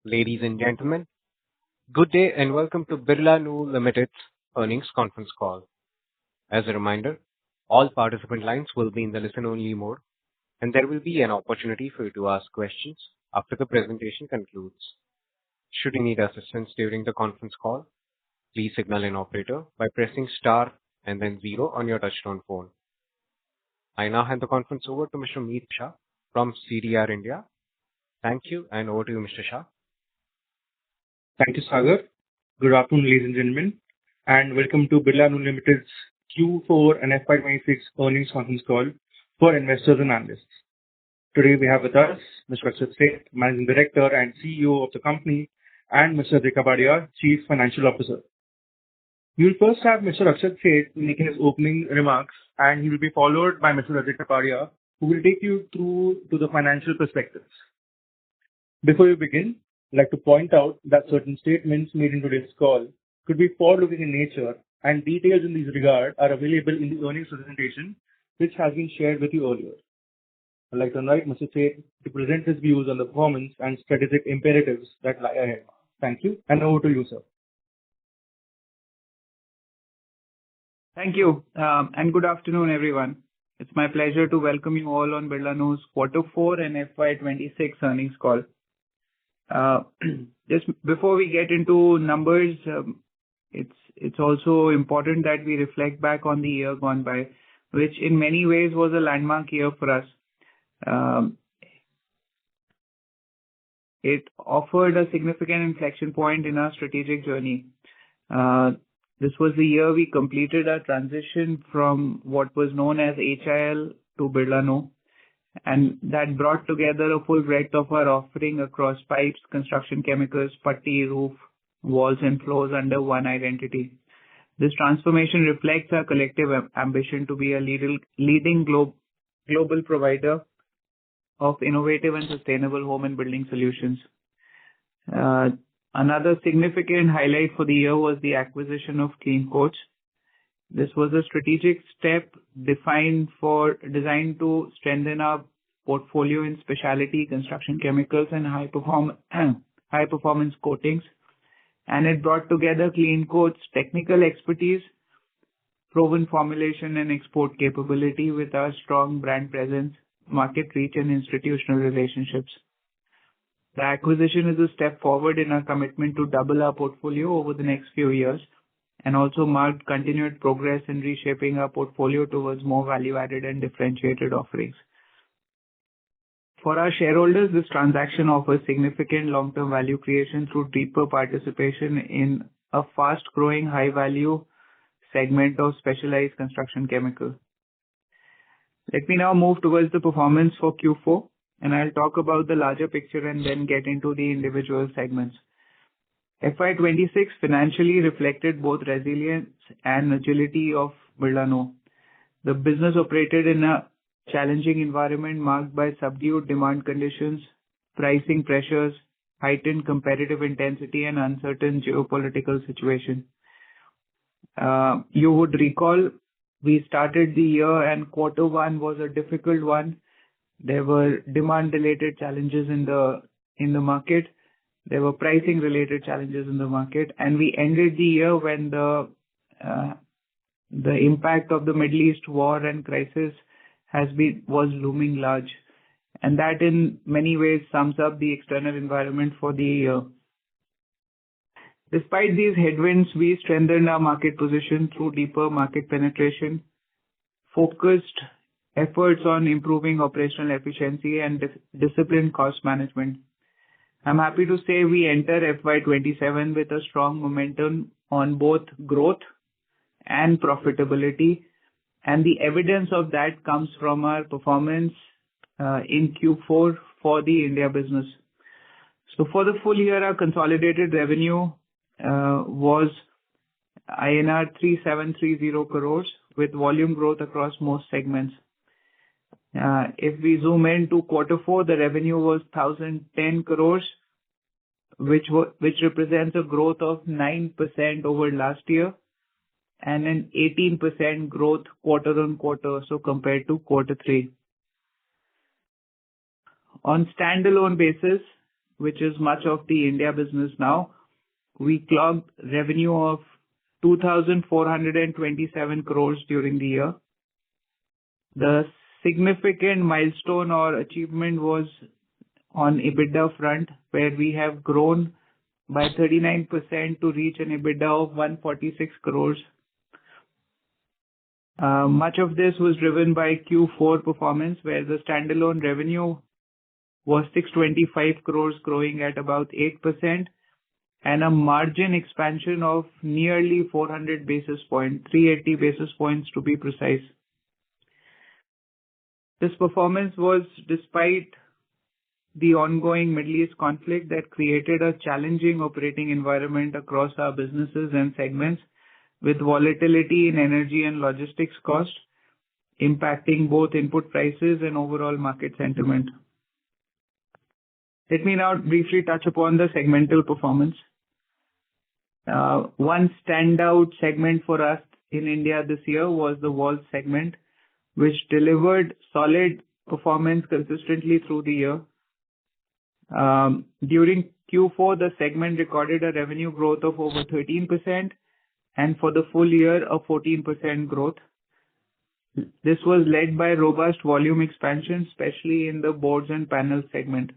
Ladies and gentlemen, good day and welcome to Birlanu Limited's earnings conference call. As a reminder, all participant lines will be in the listen-only mode, and there will be an opportunity for you to ask questions after the presentation concludes. Should you need assistance during the conference call, please signal an operator by pressing star and then zero on your touchtone phone. I now hand the conference over to Mr. Meet Shah from CDR India. Thank you, and over to you, Mr. Shah. Thank you, Sagar. Good afternoon, ladies and gentlemen, and welcome to Birlanu Limited's Q4 and FY26 earnings conference call for investors and analysts. Today we have with us Mr. Akshat Seth, Managing Director and CEO of the company, and Mr. Ajay Kapadia, Chief Financial Officer. We will first have Mr. Akshat Seth making his opening remarks, and he will be followed by Mr. Ajay Kapadia, who will take you through to the financial perspectives. Before we begin, I'd like to point out that certain statements made in today's call could be forward-looking in nature, and details in this regard are available in the earnings presentation, which has been shared with you earlier. I'd like to invite Mr. Seth to present his views on the performance and strategic imperatives that lie ahead. Thank you, and over to you, sir. Thank you, and good afternoon, everyone. It's my pleasure to welcome you all on Birlanu's Q4 and FY26 earnings call. Just before we get into numbers, it's also important that we reflect back on the year gone by, which in many ways was a landmark year for us. It offered a significant inflection point in our strategic journey. This was the year we completed our transition from what was known as HIL to Birlanu, and that brought together a full breadth of our offering across pipes, construction chemicals, putty, roof, walls and floors under one identity. This transformation reflects our collective ambition to be a leading global provider of innovative and sustainable home and building solutions. Another significant highlight for the year was the acquisition of Clean Coats. This was a strategic step designed to strengthen our portfolio in specialty construction chemicals and high performance coatings, and it brought together Clean Coats' technical expertise, proven formulation and export capability with our strong brand presence, market reach and institutional relationships. The acquisition is a step forward in our commitment to double our portfolio over the next few years, and also marked continued progress in reshaping our portfolio towards more value-added and differentiated offerings. For our shareholders, this transaction offers significant long-term value creation through deeper participation in a fast-growing, high-value segment of specialized construction chemicals. Let me now move towards the performance for Q4, and I'll talk about the larger picture and then get into the individual segments. FY26 financially reflected both resilience and agility of Birlanu. The business operated in a challenging environment marked by subdued demand conditions, pricing pressures, heightened competitive intensity, and uncertain geopolitical situation. You would recall we started the year and Q1 was a difficult one. There were demand-related challenges in the market. There were pricing-related challenges in the market, and we ended the year when the impact of the Middle East war and crisis was looming large, and that in many ways sums up the external environment for the year. Despite these headwinds, we strengthened our market position through deeper market penetration, focused efforts on improving operational efficiency and disciplined cost management. I'm happy to say we enter FY27 with a strong momentum on both growth and profitability, and the evidence of that comes from our performance in Q4 for the India business. So for the full year, our consolidated revenue was INR 3730 crores with volume growth across most segments. If we zoom into Q4, the revenue was 1,010 crores, which represents a growth of 9% over last year and an 18% growth quarter-on-quarter, so compared to Q3. On standalone basis, which is much of the India business now, we clocked revenue of 2,427 crores during the year. The significant milestone or achievement was on EBITDA front, where we have grown by 39% to reach an EBITDA of 146 crores. Much of this was driven by Q4 performance, where the standalone revenue was 625 crores, growing at about 8%, and a margin expansion of nearly 400 basis points, 380 basis points to be precise. This performance was despite the ongoing Middle East conflict that created a challenging operating environment across our businesses and segments, with volatility in energy and logistics costs impacting both input prices and overall market sentiment. Let me now briefly touch upon the segmental performance. One standout segment for us in India this year was the valve segment, which delivered solid performance consistently through the year. During Q4, the segment recorded a revenue growth of over 13%, and for the full year, a 14% growth. This was led by robust volume expansion, especially in the boards and panels segment.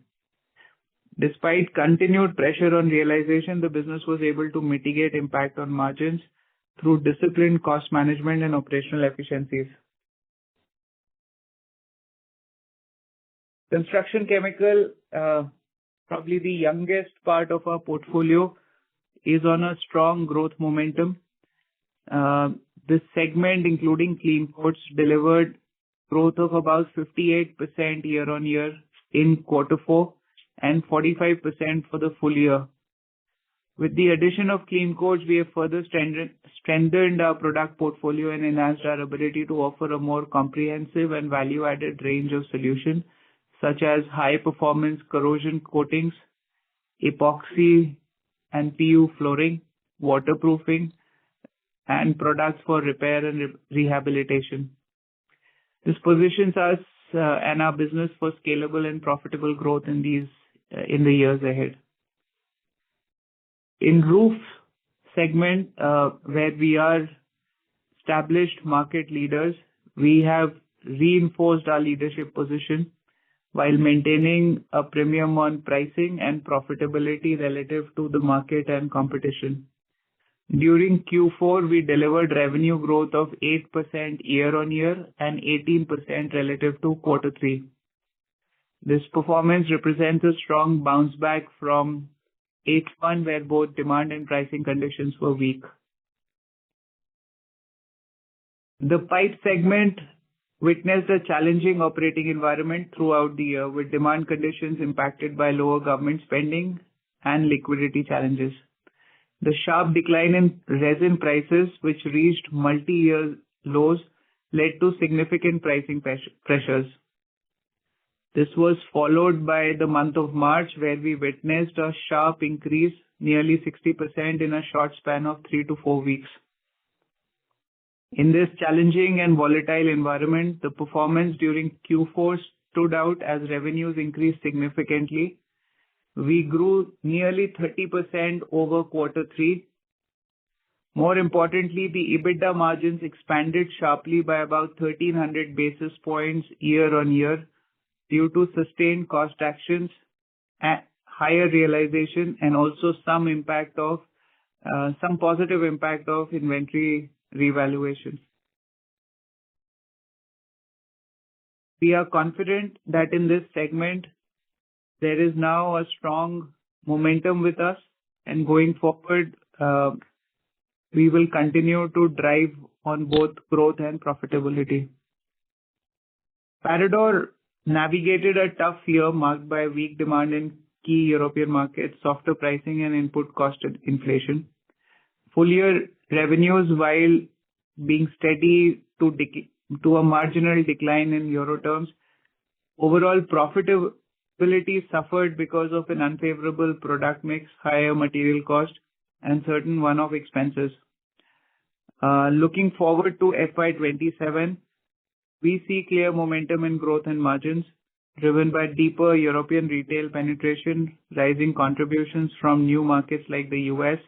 Despite continued pressure on realization, the business was able to mitigate impact on margins through disciplined cost management and operational efficiencies. Construction chemical, probably the youngest part of our portfolio, is on a strong growth momentum. This segment, including clean coats, delivered growth of about 58% year-on-year in Q4 and 45% for the full year. With the addition of clean coats, we have further strengthened our product portfolio and enhanced our ability to offer a more comprehensive and value-added range of solutions, such as high-performance corrosion coatings, epoxy and PU flooring, waterproofing, and products for repair and rehabilitation. This positions us and our business for scalable and profitable growth in the years ahead. In roof segment, where we are established market leaders, we have reinforced our leadership position while maintaining a premium on pricing and profitability relative to the market and competition. During Q4, we delivered revenue growth of 8% year-on-year and 18% relative to Q3. This performance represents a strong bounce back from H1, where both demand and pricing conditions were weak. The pipe segment witnessed a challenging operating environment throughout the year, with demand conditions impacted by lower government spending and liquidity challenges. The sharp decline in resin prices, which reached multi-year lows, led to significant pricing pressures. This was followed by the month of March, where we witnessed a sharp increase, nearly 60% in a short span of 3 to 4 weeks. In this challenging and volatile environment, the performance during Q4 stood out as revenues increased significantly. We grew nearly 30% over Q3. More importantly, the EBITDA margins expanded sharply by about 1,300 basis points year-on-year due to sustained cost actions, higher realization, and also some positive impact of inventory revaluation. We are confident that in this segment, there is now a strong momentum with us, and going forward, we will continue to drive on both growth and profitability. Parador navigated a tough year marked by weak demand in key European markets, softer pricing, and input cost inflation. Full year revenues, while being steady to a marginal decline in euro terms, overall profitability suffered because of an unfavorable product mix, higher material cost, and certain one-off expenses. Looking forward to FY27, we see clear momentum in growth and margins. driven by deeper European retail penetration, rising contributions from new markets like the US,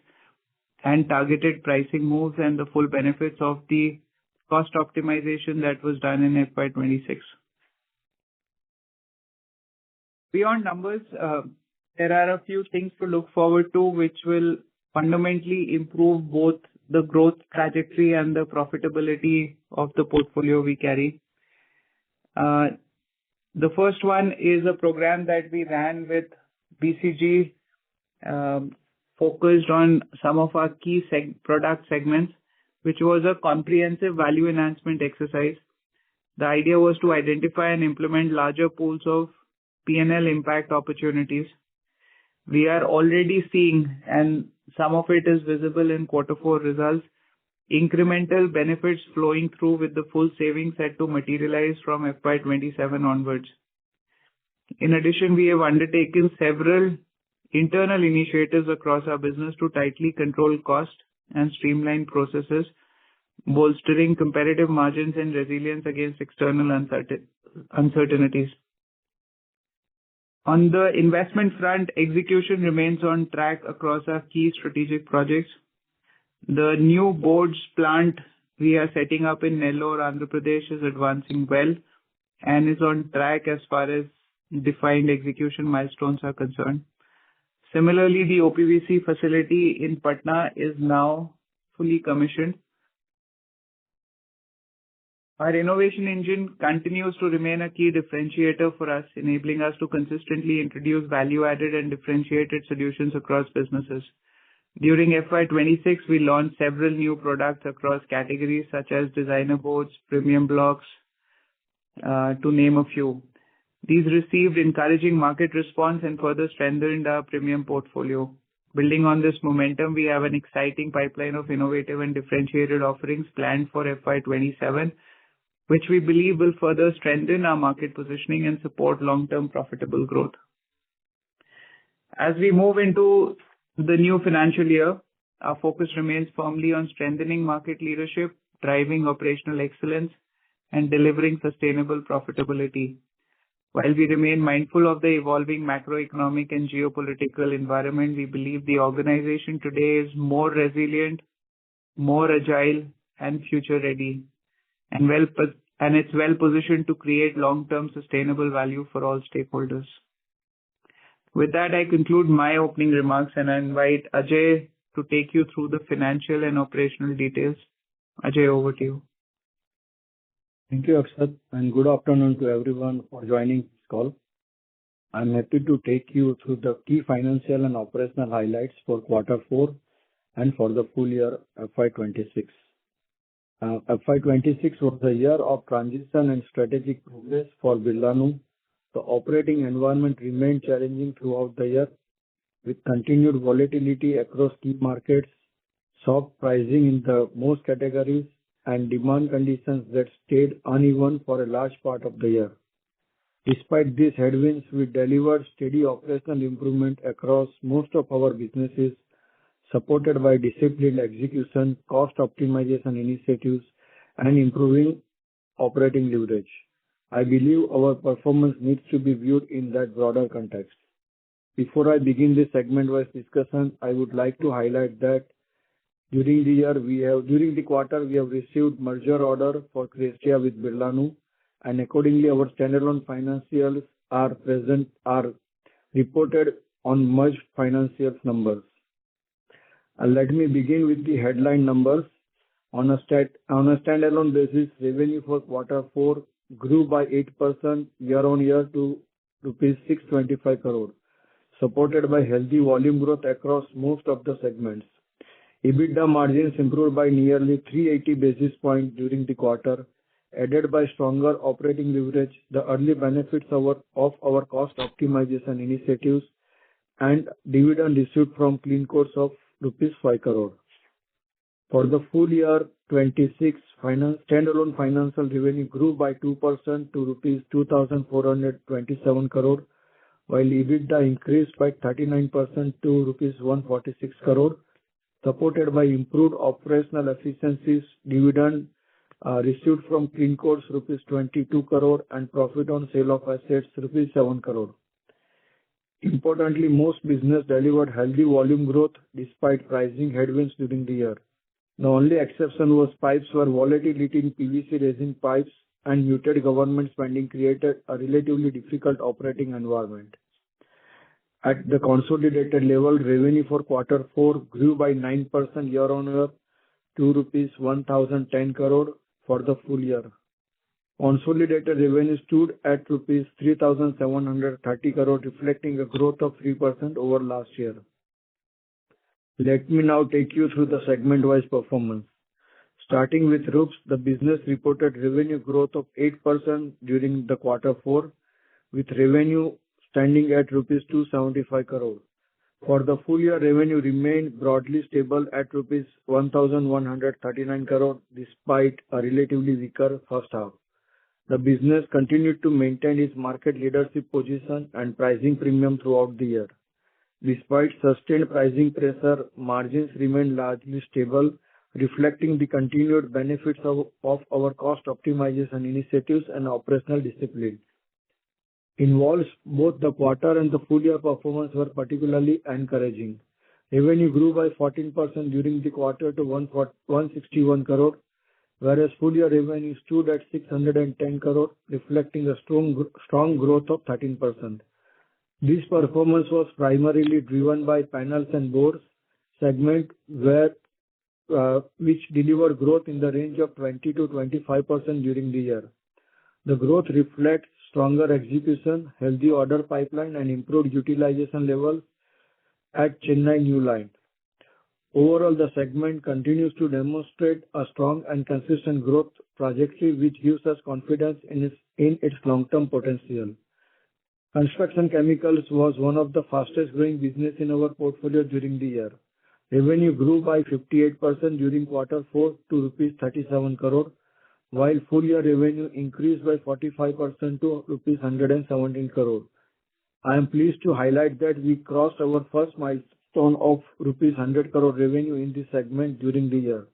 and targeted pricing moves and the full benefits of the cost optimization that was done in FY26. Beyond numbers, there are a few things to look forward to which will fundamentally improve both the growth trajectory and the profitability of the portfolio we carry. The first one is a program that we ran with BCG, focused on some of our key product segments, which was a comprehensive value enhancement exercise. The idea was to identify and implement larger pools of P&L impact opportunities. We are already seeing, and some of it is visible in Q4 results, incremental benefits flowing through with the full savings set to materialize from FY27 onwards. In addition, we have undertaken several internal initiatives across our business to tightly control cost and streamline processes, bolstering competitive margins and resilience against external uncertainties. On the investment front, execution remains on track across our key strategic projects. The new boards plant we are setting up in Nellore, Andhra Pradesh is advancing well and is on track as far as defined execution milestones are concerned. Similarly, the OPVC facility in Patna is now fully commissioned. Our innovation engine continues to remain a key differentiator for us, enabling us to consistently introduce value-added and differentiated solutions across businesses. During FY26, we launched several new products across categories such as designer boards, premium blocks, to name a few. These received encouraging market response and further strengthened our premium portfolio. Building on this momentum, we have an exciting pipeline of innovative and differentiated offerings planned for FY27, which we believe will further strengthen our market positioning and support long-term profitable growth. As we move into the new financial year, our focus remains firmly on strengthening market leadership, driving operational excellence, and delivering sustainable profitability. While we remain mindful of the evolving macroeconomic and geopolitical environment, we believe the organization today is more resilient, more agile, and future-ready, and it's well positioned to create long-term sustainable value for all stakeholders. With that, I conclude my opening remarks and I invite Ajay to take you through the financial and operational details. Ajay, over to you. Thank you, Akshat, and good afternoon to everyone for joining this call. I'm happy to take you through the key financial and operational highlights for Q4 and for the full year FY26. FY26 was a year of transition and strategic progress for Birlanu. The operating environment remained challenging throughout the year, with continued volatility across key markets, soft pricing in the most categories, and demand conditions that stayed uneven for a large part of the year. Despite these headwinds, we delivered steady operational improvement across most of our businesses, supported by disciplined execution, cost optimization initiatives, and improving operating leverage. I believe our performance needs to be viewed in that broader context. Before I begin this segment-wise discussion, I would like to highlight that during the quarter, we have received merger order for Cresia with Birlanu, and accordingly, our standalone financials are reported on merged financials numbers. Let me begin with the headline numbers. On a standalone basis, revenue for Q4 grew by 8% year-on-year to rupees 625 crore, supported by healthy volume growth across most of the segments. EBITDA margins improved by nearly 380 basis points during the quarter, aided by stronger operating leverage, the early benefits of our cost optimization initiatives, and dividend received from Clean Coats of rupees 5 crore. For the full year 26, standalone financial revenue grew by 2% to rupees 2,427 crore, while EBITDA increased by 39% to rupees 146 crore, supported by improved operational efficiencies, dividend received from clean codes rupees 22 crore and profit on sale of assets rupees 7 crore. Importantly, most business delivered healthy volume growth despite pricing headwinds during the year. The only exception was pipes, where volatility in PVC resin pipes and muted government spending created a relatively difficult operating environment. At the consolidated level, revenue for quarter 4 grew by 9% year-on-year to rupees 1,010 crore for the full year. Consolidated revenue stood at rupees 3,730 crore, reflecting a growth of 3% over last year. Let me now take you through the segment-wise performance. Starting with roofs, the business reported revenue growth of 8% during the quarter 4, with revenue standing at rupees 275 crore. For the full year, revenue remained broadly stable at rupees 1,139 crore despite a relatively weaker first half. The business continued to maintain its market leadership position and pricing premium throughout the year. Despite sustained pricing pressure, margins remained largely stable, reflecting the continued benefits of our cost optimization initiatives and operational discipline. Involves both the quarter and the full year performance were particularly encouraging. Revenue grew by 14% during the quarter to 161 crore, whereas full year revenue stood at 610 crore, reflecting a strong growth of 13%. This performance was primarily driven by panels and boards segment, which delivered growth in the range of 20 to 25% during the year. The growth reflects stronger execution, healthy order pipeline, and improved utilization levels at Chennai new line. Overall, the segment continues to demonstrate a strong and consistent growth trajectory, which gives us confidence in its long-term potential. Construction chemicals was one of the fastest growing business in our portfolio during the year. Revenue grew by 58% during quarter 4 to rupees 37 crore, while full year revenue increased by 45% to rupees 117 crore. I am pleased to highlight that we crossed our first milestone of rupees 100 crore revenue in this segment during the year.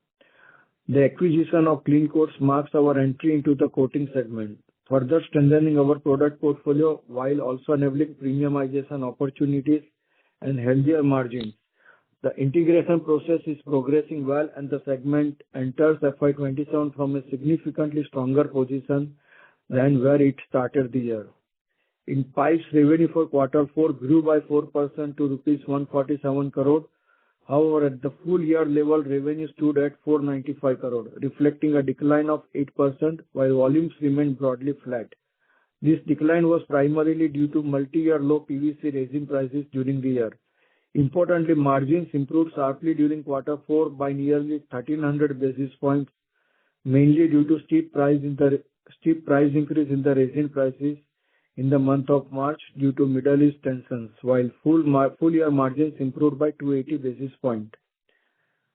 The acquisition of Clean Coats marks our entry into the coating segment, further strengthening our product portfolio while also enabling premiumization opportunities and healthier margins. The integration process is progressing well, and the segment enters FY27 from a significantly stronger position than where it started the year. In pipes, revenue for quarter 4 grew by 4% to rupees 147 crore. However, at the full year level, revenue stood at 495 crore, reflecting a decline of 8%, while volumes remained broadly flat. This decline was primarily due to multi-year low PVC resin prices during the year. Importantly, margins improved sharply during quarter 4 by nearly 1,300 basis points, mainly due to steep price increase in the resin prices in the month of March due to Middle East tensions, while full year margins improved by 280 basis points.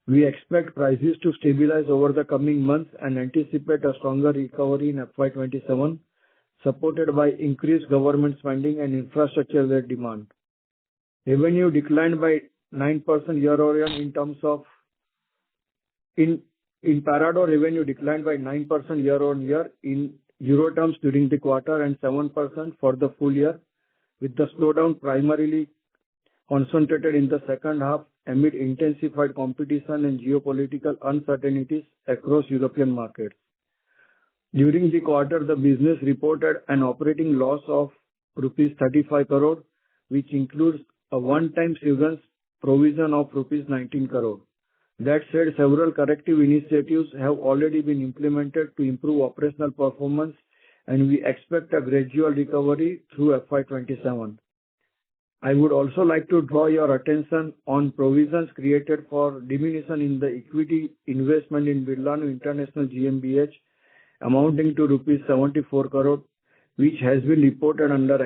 We expect prices to stabilize over the coming months and anticipate a stronger recovery in FY27, supported by increased government spending and infrastructure-led demand. Revenue declined by 9% year-over-year in Parador, revenue declined by 9% year-on-year in euro terms during the quarter and 7% for the full year, with the slowdown primarily concentrated in the second half amid intensified competition and geopolitical uncertainties across European markets. During the quarter, the business reported an operating loss of rupees 35 crore, which includes a one-time severance provision of rupees 19 crore. That said, several corrective initiatives have already been implemented to improve operational performance, and we expect a gradual recovery through FY27. I would also like to draw your attention on provisions created for diminution in the equity investment in Birlanu International GmbH amounting to rupees 74 crore, which has been reported under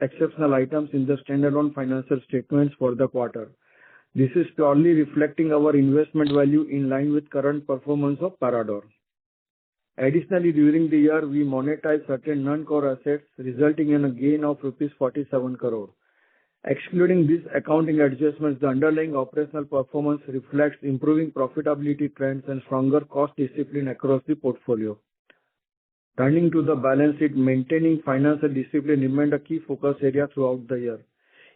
exceptional items in the standalone financial statements for the quarter. This is purely reflecting our investment value in line with current performance of Parador. Additionally, during the year, we monetized certain non-core assets, resulting in a gain of rupees 47 crore. Excluding these accounting adjustments, the underlying operational performance reflects improving profitability trends and stronger cost discipline across the portfolio. Turning to the balance sheet, maintaining financial discipline remained a key focus area throughout the year,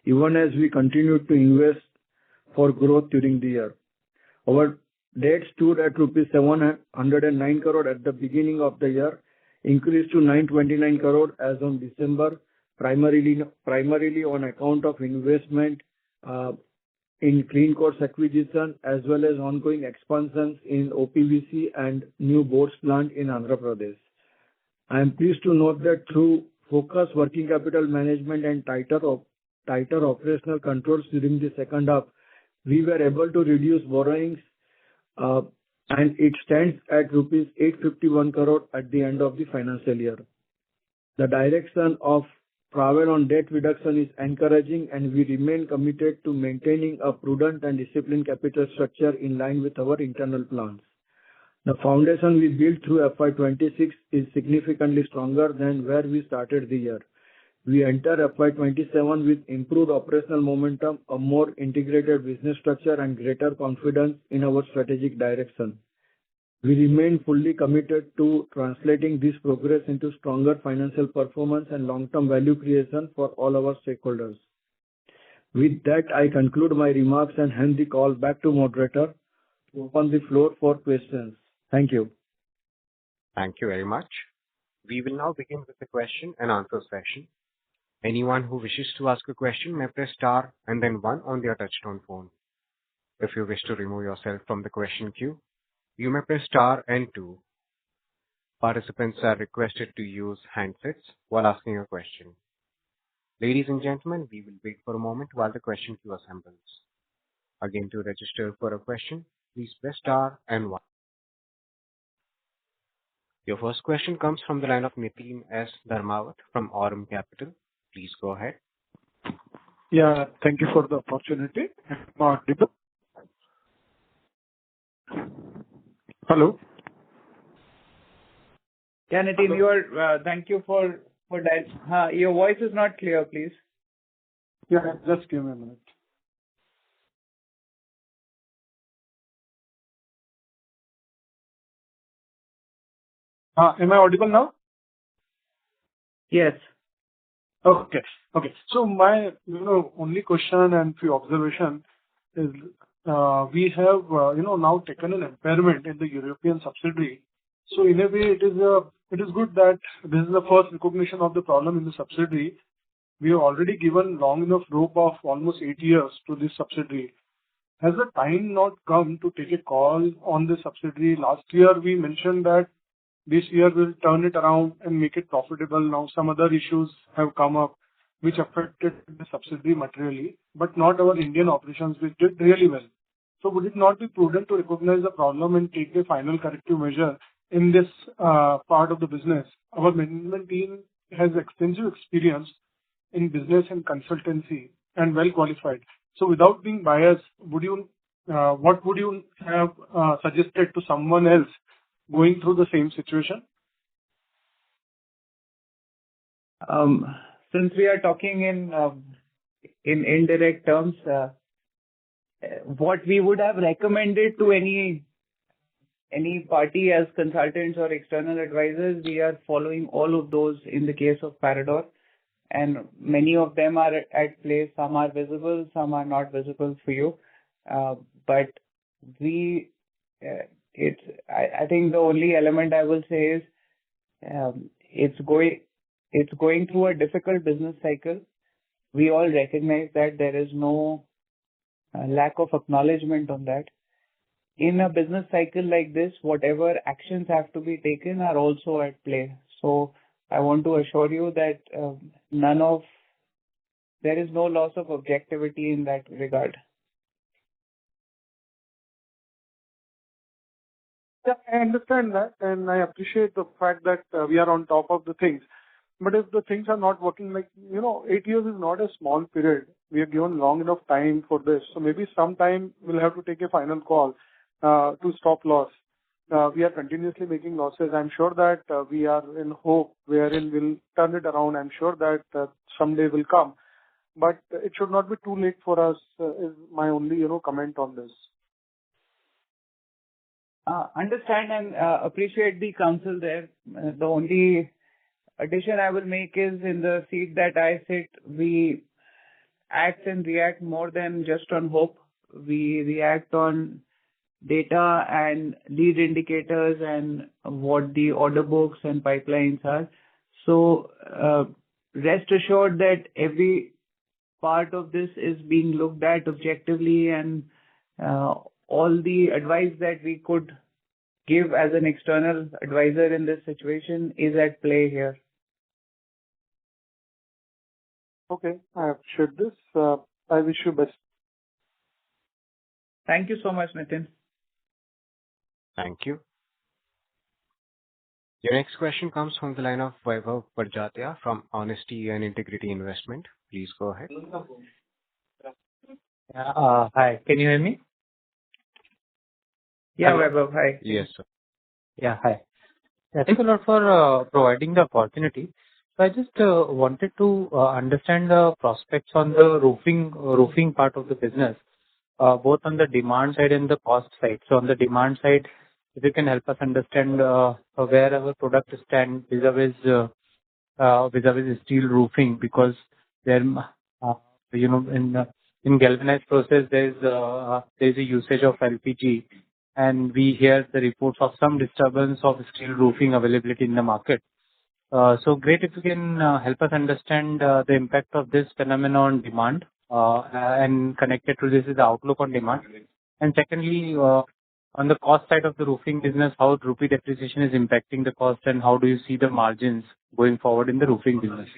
even as we continued to invest for growth during the year. Our debt stood at rupees 709 crore at the beginning of the year, increased to 929 crore as on December, primarily on account of investment in Clean Course acquisition, as well as ongoing expansions in OPVC and new boards plant in Andhra Pradesh. I am pleased to note that through focused working capital management and tighter operational controls during the second half, we were able to reduce borrowings, and it stands at rupees 851 crore at the end of the financial year. The direction of travel on debt reduction is encouraging, and we remain committed to maintaining a prudent and disciplined capital structure in line with our internal plans. The foundation we built through FY26 is significantly stronger than where we started the year. We enter FY27 with improved operational momentum, a more integrated business structure, and greater confidence in our strategic direction. We remain fully committed to translating this progress into stronger financial performance and long-term value creation for all our stakeholders. With that, I conclude my remarks and hand the call back to moderator to open the floor for questions. Thank you. Thank you very much. We will now begin with the question and answer session. Anyone who wishes to ask a question may press star and then one on their touchtone phone. If you wish to remove yourself from the question queue, you may press star and two. Participants are requested to use handsets while asking a question. Ladies and gentlemen, we will wait for a moment while the question queue assembles. Again, to register for a question, please press star and one. Your first question comes from the line of Nitin S. Dharmawat from Aurum Capital. Please go ahead. Yeah, thank you for the opportunity. Hello. Yeah, Nitin, thank you for that. Your voice is not clear, please. Yeah, just give me a minute. Am I audible now? Yes. Okay. So my only question and few observation is we have now taken an impairment in the European subsidiary. So in a way, it is good that this is the first recognition of the problem in the subsidiary. We have already given long enough rope of almost 8 years to this subsidiary. Has the time not come to take a call on the subsidiary? Last year we mentioned that this year we'll turn it around and make it profitable. Now some other issues have come up which affected the subsidiary materially, but not our Indian operations, which did really well. So would it not be prudent to recognize the problem and take a final corrective measure in this part of the business? Our management team has extensive experience in business and consultancy and well qualified. So without being biased, what would you have suggested to someone else going through the same situation? Since we are talking in indirect terms, what we would have recommended to any party as consultants or external advisors, we are following all of those in the case of Parador, and many of them are at play. Some are visible, some are not visible for you, but I think the only element I will say is it's going through a difficult business cycle. We all recognize that. There is no lack of acknowledgement on that. In a business cycle like this, whatever actions have to be taken are also at play. So I want to assure you that there is no loss of objectivity in that regard. Yeah, I understand that, and I appreciate the fact that we are on top of the things. But if the things are not working, 8 years is not a small period. We are given long enough time for this. So maybe sometime we'll have to take a final call to stop loss. We are continuously making losses. I'm sure that we are in hope wherein we'll turn it around. I'm sure that someday will come. but it should not be too late for us, is my only, comment on this. Understand and appreciate the counsel there. The only addition I will make is in the seat that I sit, we act and react more than just on hope. We react on data and lead indicators and what the order books and pipelines are. So rest assured that every part of this is being looked at objectively, and all the advice that we could give as an external advisor in this situation is at play here. Okay, I appreciate this. I wish you best. Thank you so much, Nitin. Thank you. Your next question comes from the line of Vaibhav Barjatia from Honesty and Integrity Investment. Please go ahead. Hi, can you hear me? Yeah, Hello. Vaibhav, hi. Yes, sir. Yeah, hi. Thanks a lot for providing the opportunity. So I just wanted to understand the prospects on the roofing part of the business, both on the demand side and the cost side. So on the demand side, if you can help us understand where our product stand vis-a-vis steel roofing, because there, in galvanized process, there's a usage of LPG, and we hear the reports of some disturbance of steel roofing availability in the market. So great if you can help us understand the impact of this phenomenon on demand, and connected to this is the outlook on demand. And secondly, on the cost side of the roofing business, how rupee depreciation is impacting the cost, and how do you see the margins going forward in the roofing business?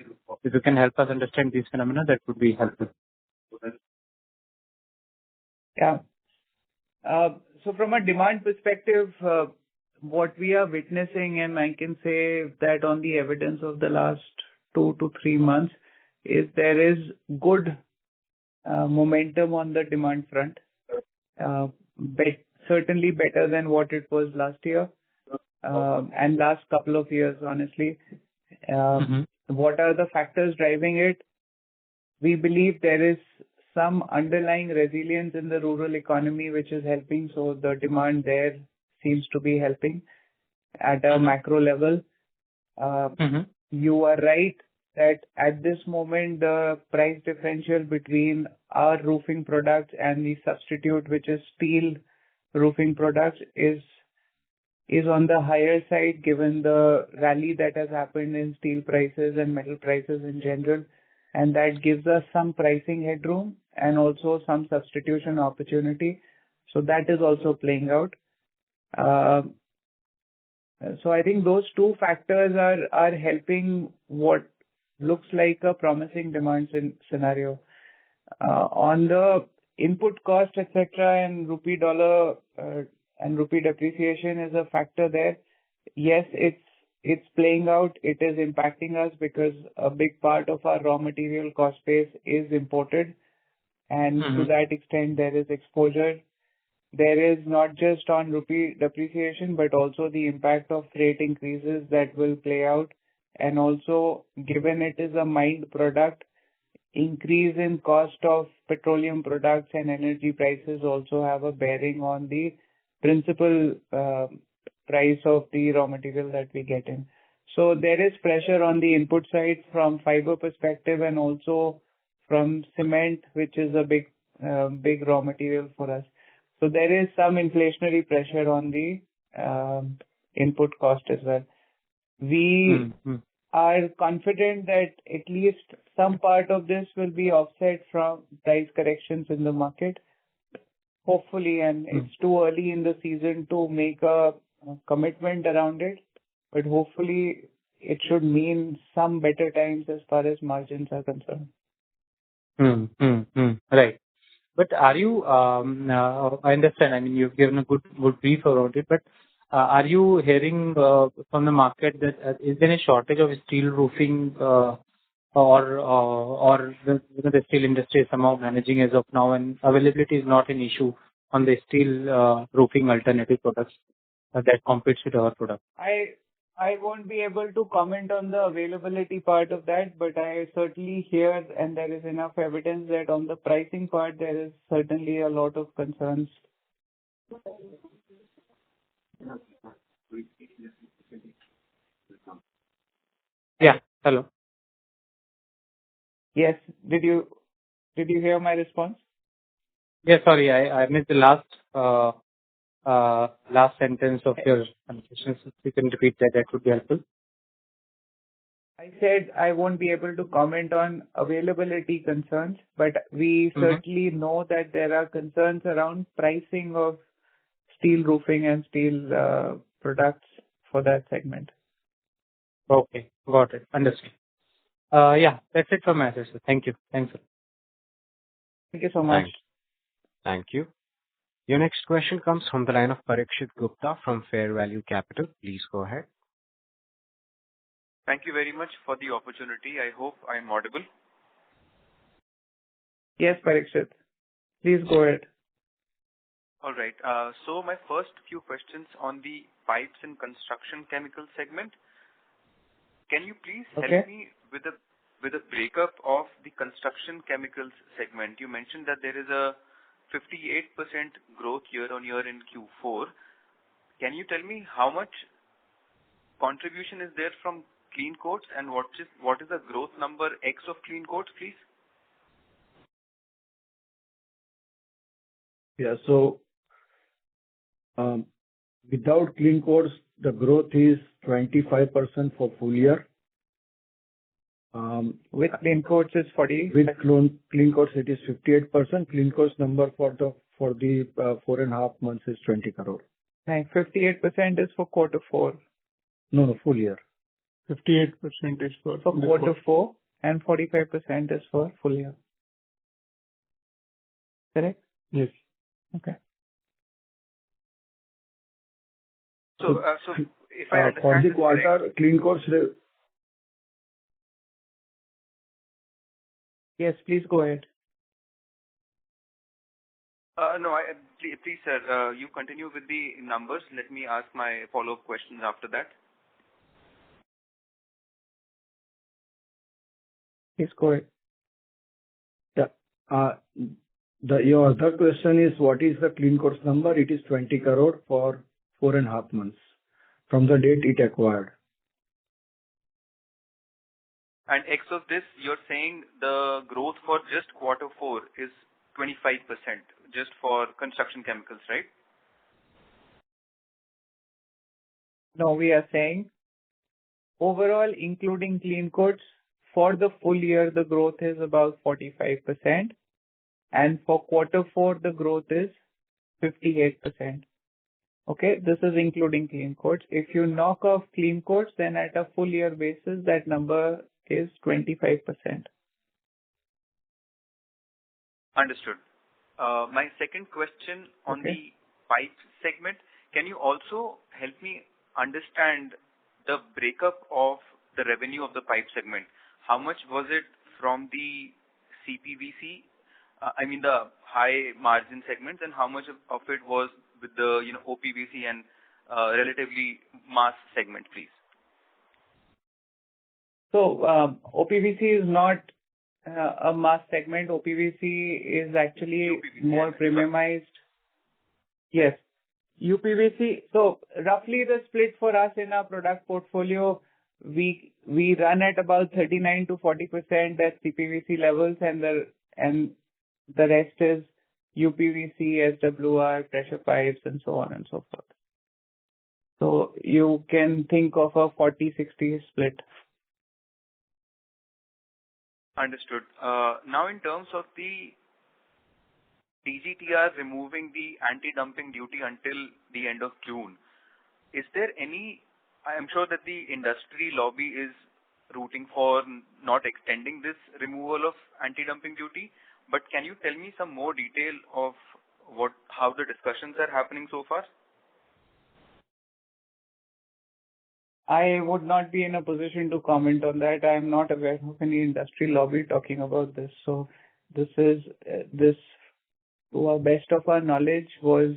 If you can help us understand these phenomena, that would be helpful. Yeah. So from a demand perspective, what we are witnessing, and I can say that on the evidence of the last 2 to 3 months, is there is good momentum on the demand front. Certainly better than what it was last year and last couple of years, honestly. What are the factors driving it? We believe there is some underlying resilience in the rural economy which is helping. So the demand there seems to be helping at a macro level. You are right that at this moment, the price differential between our roofing products and the substitute, which is steel roofing products, is on the higher side given the rally that has happened in steel prices and metal prices in general. And that gives us some pricing headroom and also some substitution opportunity. So that is also playing out. So I think those two factors are helping what looks like a promising demand scenario. On the input cost, etc., and rupee dollar and rupee depreciation is a factor there. Yes, it's playing out. It is impacting us because a big part of our raw material cost base is imported, and to that extent there is exposure. There is not just on rupee depreciation, but also the impact of freight increases that will play out. And also, given it is a mined product, increase in cost of petroleum products and energy prices also have a bearing on the principal price of the raw material that we get in. So there is pressure on the input side from fiber perspective and also from cement, which is a big raw material for us. So there is some inflationary pressure on the input cost as well. We are confident that at least some part of this will be offset from price corrections in the market. Hopefully, and it's too early in the season to make a commitment around it, but hopefully it should mean some better times as far as margins are concerned. Right. But are you, I understand, I mean, you've given a good brief about it, but are you hearing from the market that is there a shortage of steel roofing or the steel industry is somehow managing as of now, and availability is not an issue on the steel roofing alternative products that competes with our product? I won't be able to comment on the availability part of that, but I certainly hear, and there is enough evidence that on the pricing part, there is certainly a lot of concerns. Yeah. Hello. Yes. Did you hear my response? Yeah, sorry, I missed the last sentence of your conversation. So if you can repeat that, that would be helpful. I said I won't be able to comment on availability concerns, but we certainly know that there are concerns around pricing of steel roofing and steel products for that segment. Okay, got it. Understood. Yeah, that's it from my side, sir. Thank you. Thanks, sir. Thank you so much. Thank you. Your next question comes from the line of Parikshit Gupta from Fair Value Capital. Please go ahead. Thank you very much for the opportunity. I hope I'm audible. Yes, Parikshit. Please go ahead. All right. So my first few questions on the pipes and construction chemical segment. Can you please help me with a breakup of the construction chemicals segment? You mentioned that there is a 58% growth year-on-year in Q4. Can you tell me how much contribution is there from clean coats and what is the growth number X of clean coats, please? Yeah. So without clean coats, the growth is 25% for full year. With clean coats is 40. With clean coats, it is 58%. Clean coats number for the 4.5 months is 20 crore. 58% is for quarter 4. No, full year. 58% is for quarter 4 and 45% is for full year. Correct? Yes. Okay. So if I understand for the this quarter, correct, clean coats. Yes, please go ahead. no, please, sir, you continue with the numbers. Let me ask my follow-up questions after that. Please go ahead. Yeah. Your other question is what is the clean coats number? It is 20 crore for 4.5 months from the date it acquired. And X of this, you're saying the growth for just quarter 4 is 25% just for construction chemicals, right? No, we are saying overall, including clean coats, for the full year, the growth is about 45%. And for quarter 4, the growth is 58%. Okay, this is including clean coats. If you knock off clean coats, then at a full year basis, that number is 25%. Understood. My second question on the pipe segment, can you also help me understand the breakup of the revenue of the pipe segment? How much was it from the CPVC, the high margin segments, and how much of it was with the OPVC and relatively mass segment, please? So OPVC is not a mass segment. OPVC is actually UPVC, more premiumized. Yes. UPVC. So roughly the split for us in our product portfolio, we run at about 39 to 40% at CPVC levels, and the rest is UPVC, SWR, pressure pipes, and so on and so forth. So you can think of a 40-60 split. Understood. Now, in terms of the DGTR removing the anti-dumping duty until the end of June, is there any? I am sure that the industry lobby is rooting for not extending this removal of anti-dumping duty. But can you tell me some more detail of how the discussions are happening so far? I would not be in a position to comment on that. I am not aware of any industry lobby talking about this. So this, to our best of our knowledge, was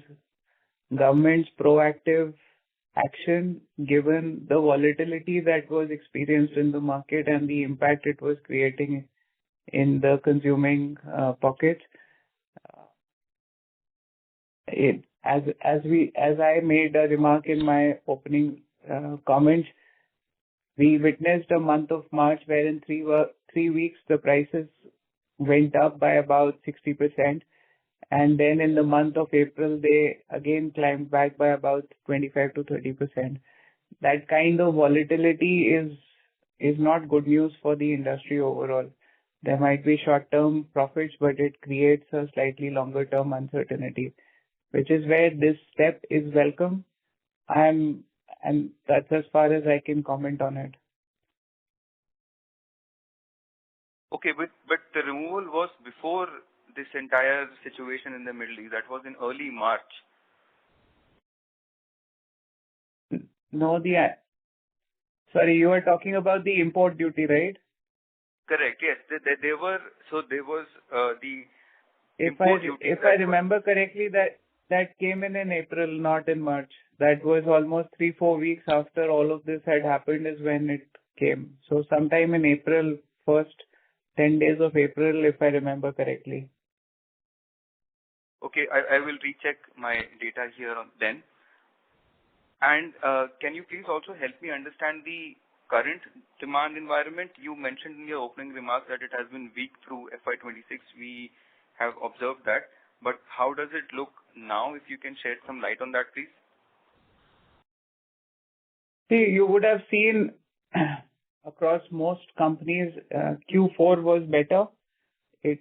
government's proactive action given the volatility that was experienced in the market and the impact it was creating in the consuming pockets. As I made a remark in my opening comments, we witnessed a month of March where in 3 weeks the prices went up by about 60%, and then in the month of April they again climbed back by about 25 to 30%. That kind of volatility is not good news for the industry overall. There might be short-term profits, but it creates a slightly longer-term uncertainty, which is where this step is welcome. And that's as far as I can comment on it. Okay, but the removal was before this entire situation in the Middle East. That was in early March. No, sorry, you are talking about the import duty, right? Correct. Yes, there was the If import duty. If I remember correctly, that came in April, not in March. That was almost 3-4 weeks after all of this had happened is when it came. So sometime in April, first 10 days of April, if I remember correctly. Okay, I will recheck my data here then. And can you please also help me understand the current demand environment? You mentioned in your opening remarks that it has been weak through FY26. We have observed that. But how does it look now? If you can shed some light on that, please. See, you would have seen across most companies, Q4 was better. It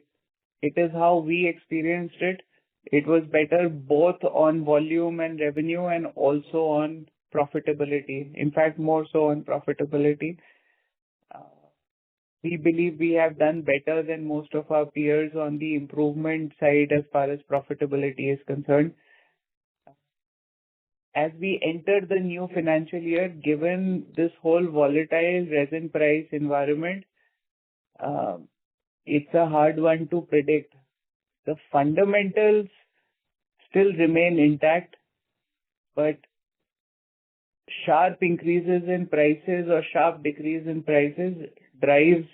is how we experienced it. It was better both on volume and revenue and also on profitability. In fact, more so on profitability. We believe we have done better than most of our peers on the improvement side as far as profitability is concerned. As we enter the new financial year, given this whole volatile resin price environment, it's a hard one to predict. The fundamentals still remain intact, but sharp increases in prices or sharp decrease in prices drives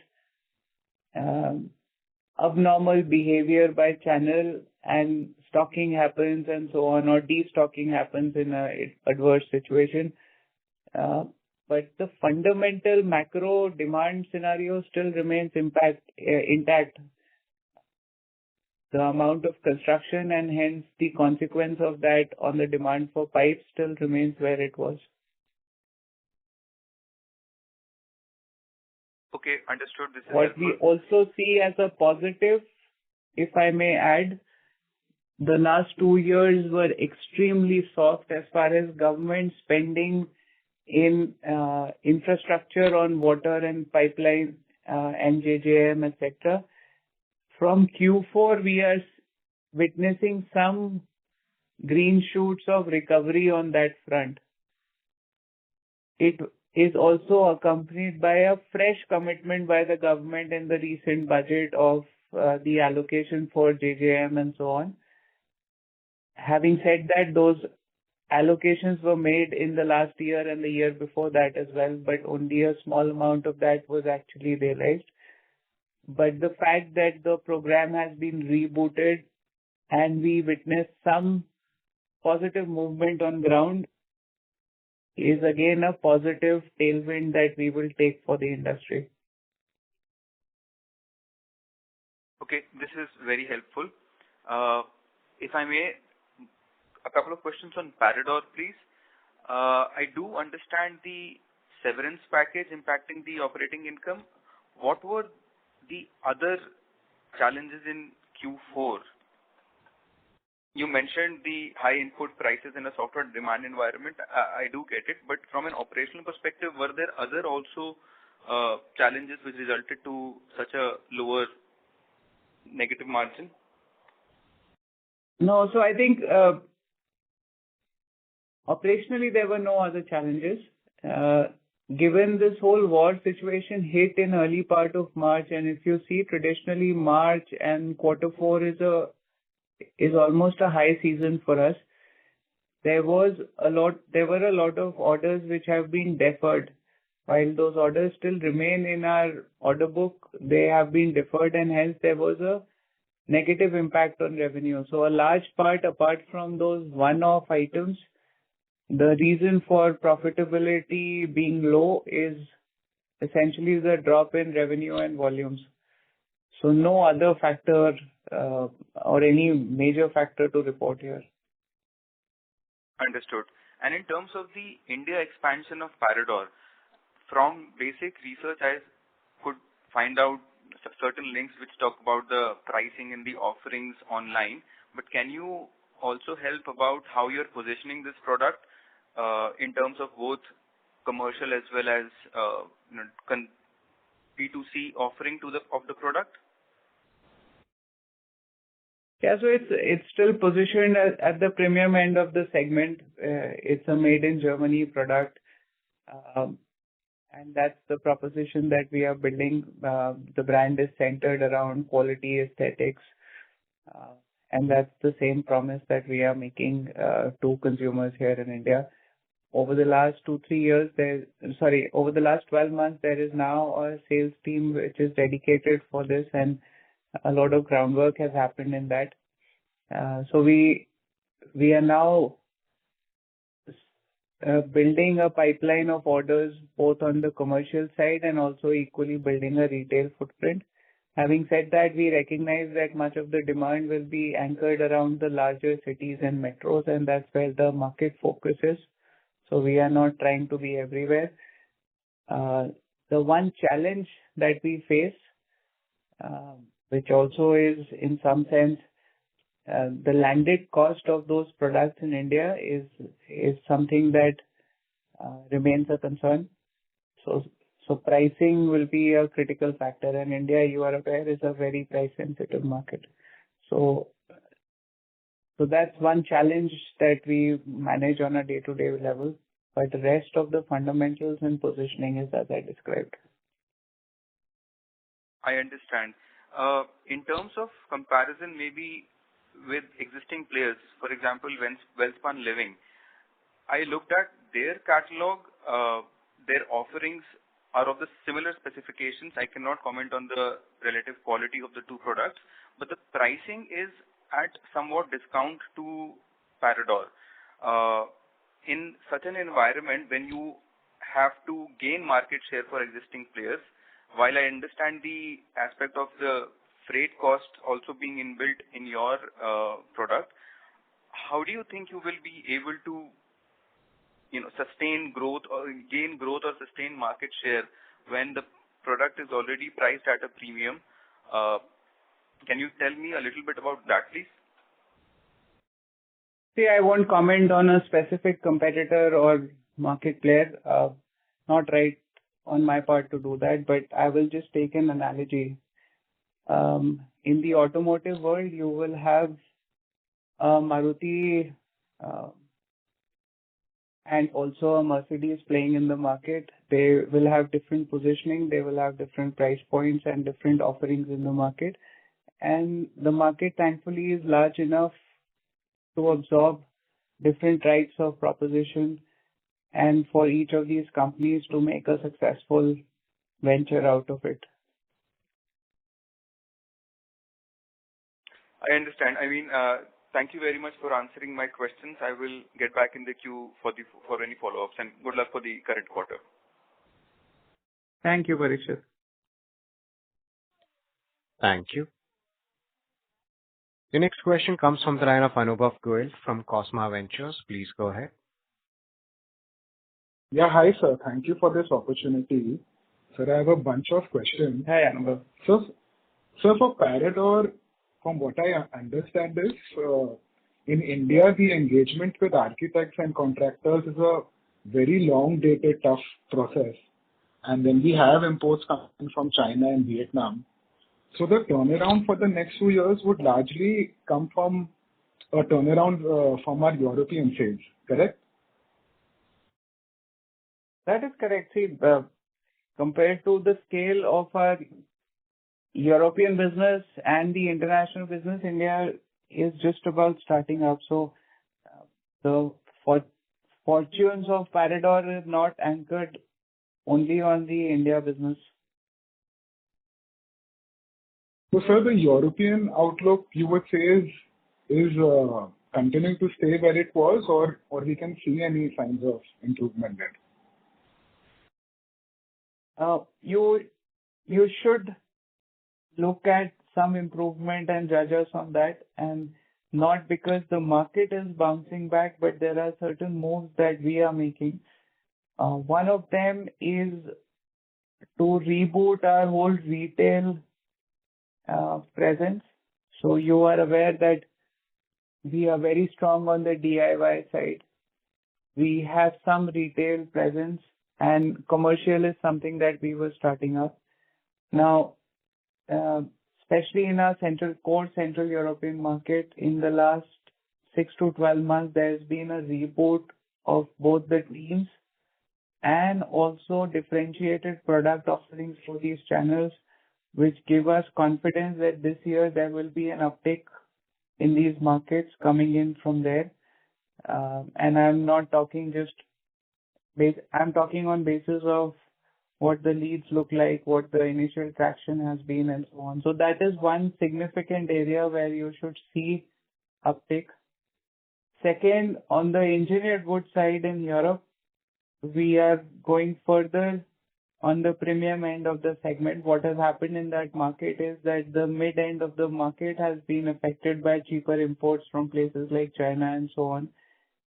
abnormal behavior by channel, and stocking happens and so on, or destocking happens in an adverse situation. But the fundamental macro demand scenario still remains intact. The amount of construction and hence the consequence of that on the demand for pipes still remains where it was. Okay, understood. This is what helpful. we also see as a positive, if I may add, the last 2 years were extremely soft as far as government spending in infrastructure on water and pipeline and JJM, etc. From Q4, we are witnessing some green shoots of recovery on that front. It is also accompanied by a fresh commitment by the government in the recent budget of the allocation for JJM and so on. Having said that, those allocations were made in the last year and the year before that as well, but only a small amount of that was actually realized. But the fact that the program has been rebooted and we witnessed some positive movement on ground is again a positive tailwind that we will take for the industry. Okay, this is very helpful. If I may, a couple of questions on Parador, please. I do understand the severance package impacting the operating income. What were the other challenges in Q4? You mentioned the high input prices in a softer demand environment. I do get it, but from an operational perspective, were there other also challenges which resulted to such a lower negative margin? No, so I think operationally there were no other challenges. Given this whole war situation hit in early part of March, and if you see traditionally March and Q4 is almost a high season for us. there were a lot of orders which have been deferred. While those orders still remain in our order book, they have been deferred, and hence there was a negative impact on revenue. So a large part, apart from those one-off items, the reason for profitability being low is essentially the drop in revenue and volumes. So no other factor or any major factor to report here. Understood. And in terms of the India expansion of Parador, from basic research, I could find out certain links which talk about the pricing and the offerings online. But can you also help about how you're positioning this product in terms of both commercial as well as B2C offering of the product? Yeah, so it's still positioned at the premium end of the segment. It's a made in Germany product. And that's the proposition that we are building. The brand is centered around quality, aesthetics, and that's the same promise that we are making to consumers here in India. Over the last 12 months, there is now a sales team which is dedicated for this, and a lot of groundwork has happened in that. So we are now building a pipeline of orders both on the commercial side and also equally building a retail footprint. Having said that, we recognize that much of the demand will be anchored around the larger cities and metros, and that's where the market focus is. So we are not trying to be everywhere. The one challenge that we face, which also is in some sense the landed cost of those products in India is something that remains a concern. So pricing will be a critical factor, and India, you are aware, is a very price sensitive market. So that's one challenge that we manage on a day-to-day level. But the rest of the fundamentals and positioning is as I described. I understand. In terms of comparison, maybe with existing players, for example, Welspun Living, I looked at their catalog. Their offerings are of the similar specifications. I cannot comment on the relative quality of the two products, but the pricing is at somewhat discount to Parador. In such an environment, when you have to gain market share for existing players, while I understand the aspect of the freight cost also being inbuilt in your product, how do you think you will be able to sustain growth or gain growth or sustain market share when the product is already priced at a premium? Can you tell me a little bit about that, please? See, I won't comment on a specific competitor or market player. Not right on my part to do that, but I will just take an analogy. In the automotive world, you will have Maruti and also a Mercedes playing in the market. They will have different positioning, they will have different price points and different offerings in the market. And the market, thankfully, is large enough to absorb different types of proposition and for each of these companies to make a successful venture out of it. I understand. I mean, thank you very much for answering my questions. I will get back in the queue for any follow-ups, and good luck for the current quarter. Thank you, Parikshit. Thank you. The next question comes from the line of Anubhav Goel from Cosma Ventures. Please go ahead. Yeah, hi sir. Thank you for this opportunity. Sir, I have a bunch of questions. Hi, Anubhav. So for Parador, from what I understand is, in India, the engagement with architects and contractors is a very long-dated, tough process. And then we have imports coming from China and Vietnam. So the turnaround for the next few years would largely come from a turnaround from our European sales, correct? That is correct. See, compared to the scale of our European business and the international business, India is just about starting up. So the fortunes of Parador is not anchored only on the India business. So, sir, the European outlook, you would say, is continuing to stay where it was, or we can see any signs of improvement there? You should look at some improvement and judge us on that, and not because the market is bouncing back, but there are certain moves that we are making. One of them is to reboot our whole retail presence. So you are aware that we are very strong on the DIY side. We have some retail presence, and commercial is something that we were starting up. Now, especially in our core Central European market, in the last 6 to 12 months, there's been a reboot of both the teams and also differentiated product offerings for these channels, which give us confidence that this year there will be an uptick in these markets coming in from there. And I'm not talking I'm talking on basis of what the leads look like, what the initial traction has been, and so on. So that is one significant area where you should see uptick. Second, on the engineered wood side in Europe, we are going further on the premium end of the segment. What has happened in that market is that the mid end of the market has been affected by cheaper imports from places like China and so on.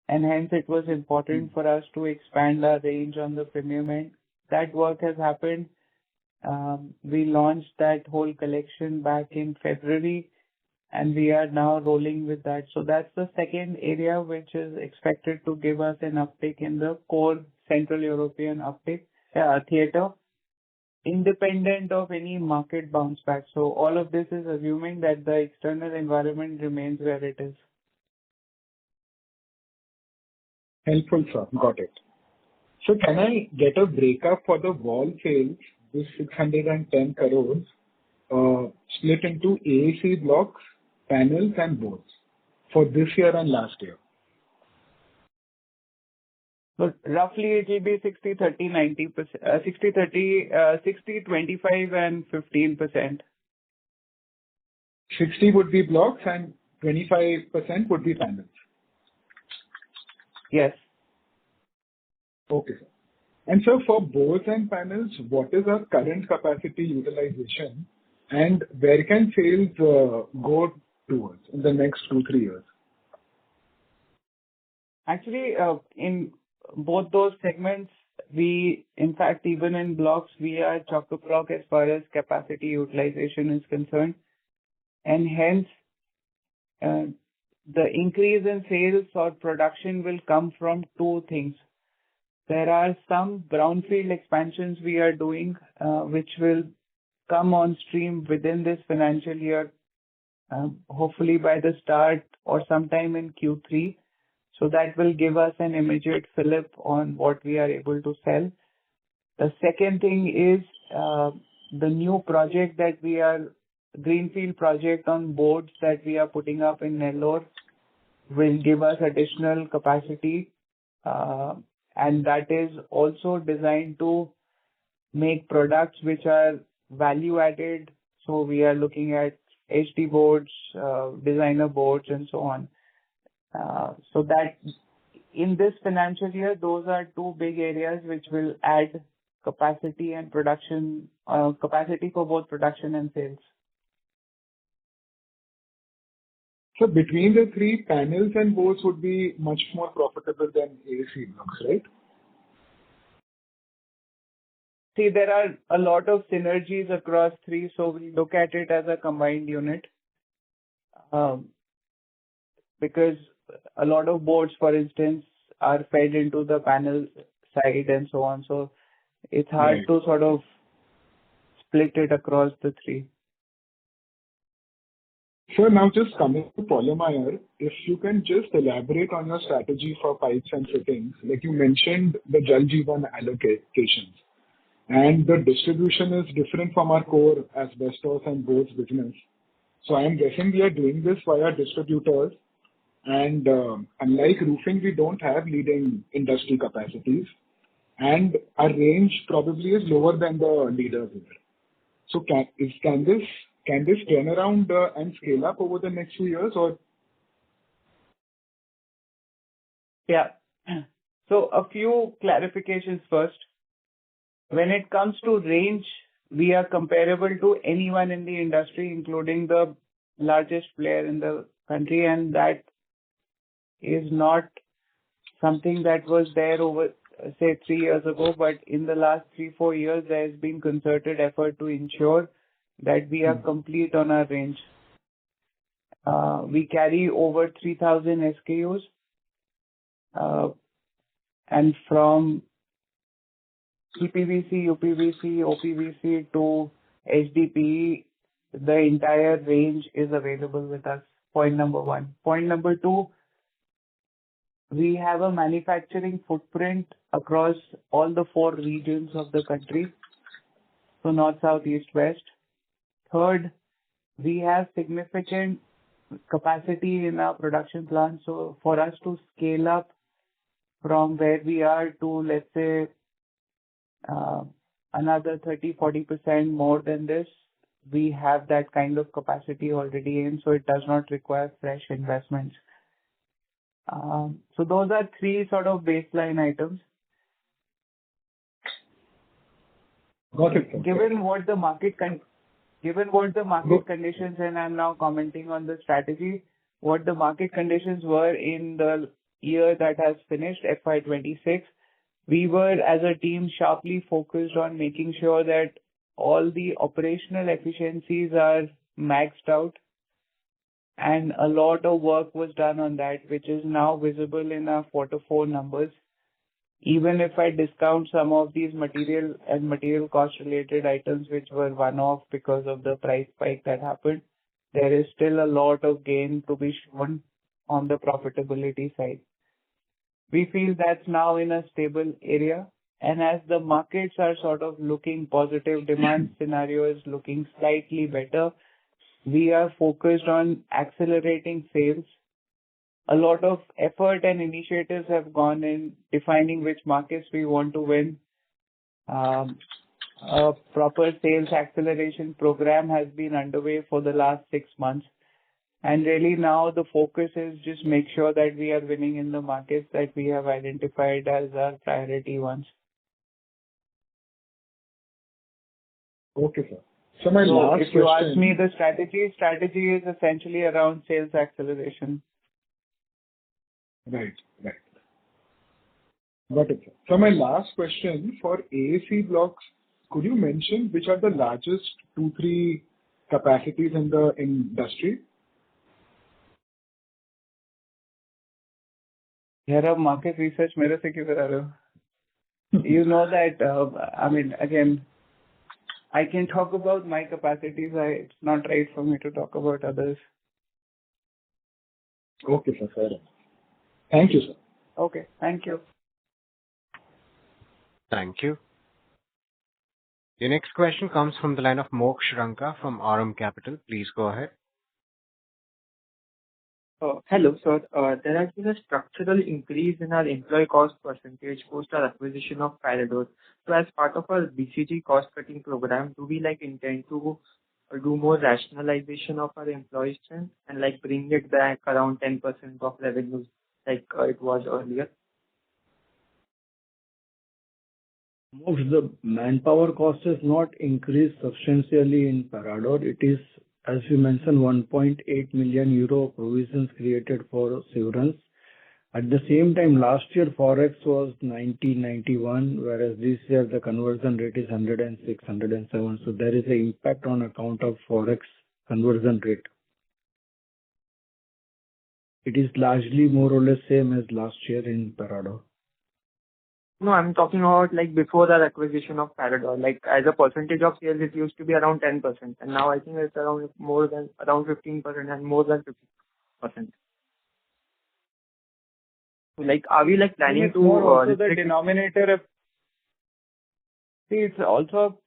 And hence it was important for us to expand our range on the premium end. That work has happened. We launched that whole collection back in February, and we are now rolling with that. So that's the second area which is expected to give us an uptick in the core Central European theater, independent of any market bounce back. So all of this is assuming that the external environment remains where it is. Helpful, sir. Got it. So can I get a breakup for the wall sales, this 610 crores, split into AAC blocks, panels, and boards for this year and last year? So roughly it will be 60-30, 90%, 60-25 and 15%. 60 would be blocks and 25% would be panels. Yes. Okay, sir. And so for boards and panels, what is our current capacity utilization and where can sales go towards in the next 2-3 years? Actually, in both those segments, in fact, even in blocks, we are chock-a-block as far as capacity utilization is concerned. And hence, the increase in sales or production will come from two things. There are some brownfield expansions we are doing, which will come on stream within this financial year, hopefully by the start or sometime in Q3. So that will give us an immediate fillip on what we are able to sell. The second thing is the new project that greenfield project on boards that we are putting up in Nellore will give us additional capacity. And that is also designed to make products which are value added. So we are looking at HD boards, designer boards, and so on. So that in this financial year, those are two big areas which will add capacity and production, capacity for both production and sales. So between the three, panels and boards would be much more profitable than AAC blocks, right? See, there are a lot of synergies across three, so we look at it as a combined unit. Because a lot of boards, for instance, are fed into the panel side and so on. So it's hard to sort of split it across the three. So now just coming to polymer, if you can just elaborate on your strategy for pipes and fittings, like you mentioned the Jal Jeevan allocations, and the distribution is different from our core asbestos and boards business. So I am guessing we are doing this via distributors, And unlike roofing, we don't have leading industry capacities, and our range probably is lower than the leaders here. So can this turn around and scale up over the next few years, or? Yeah. So a few clarifications first. When it comes to range, we are comparable to anyone in the industry, including the largest player in the country, and that is not something that was there over, say, 3 years ago. But in the last 3-4 years, there has been concerted effort to ensure that we are complete on our range. We carry over 3,000 SKUs, and from CPVC, UPVC, OPVC to HDPE, the entire range is available with us. Point number one. Point number two, we have a manufacturing footprint across all the 4 regions of the country, so north, south, east, west. Third, we have significant capacity in our production plant. So for us to scale up from where we are to, let's say, another 30-40% more than this, we have that kind of capacity already in, so it does not require fresh investments. So those are 3 sort of baseline items. Got it. Given what the market conditions, and I'm now commenting on the strategy, what the market conditions were in the year that has finished, FY26, we were, as a team, sharply focused on making sure that all the operational efficiencies are maxed out, and a lot of work was done on that, which is now visible in our Q4 numbers. Even if I discount some of these material and material cost-related items, which were one-off because of the price spike that happened, there is still a lot of gain to be shown on the profitability side. We feel that's now in a stable area, and as the markets are sort of looking positive, demand scenario is looking slightly better, we are focused on accelerating sales. A lot of effort and initiatives have gone in defining which markets we want to win. A proper sales acceleration program has been underway for the last 6 months. And really now the focus is just make sure that we are winning in the markets that we have identified as our priority ones. Okay, sir. So my last if you question. ask me, the strategy is essentially around sales acceleration. Right. Got it, sir. So my last question, for AAC blocks, could you mention which are the largest 2-3 capacities in the industry? Here are market research मेरे से क्यों करा रहे हो? You know that, again, I can talk about my capacities. It's not right for me to talk about others. Okay, sir. Fair enough. Thank you, sir. Okay, thank you. Thank you. Your next question comes from the line of Moksh Ranka from RM Capital. Please go ahead. Hello, sir. There has been a structural increase in our employee cost percentage post our acquisition of Parador. So as part of our BCG cost-cutting program, do we intend to do more rationalization of our employee strength and bring it back around 10% of revenues like it was earlier? The manpower cost has not increased substantially in Parador. It is, as you mentioned, 1.8 million euro provisions created for severance. At the same time, last year Forex was 90-91, whereas this year the conversion rate is 106-107. So there is an impact on account of Forex conversion rate. It is largely more or less same as last year in Parador. No, I'm talking about before the acquisition of Parador. As a percentage of sales, it used to be around 10%, and now I think it's around 15% and more than 50%. So are we planning to? Also the denominator of. See, it's also.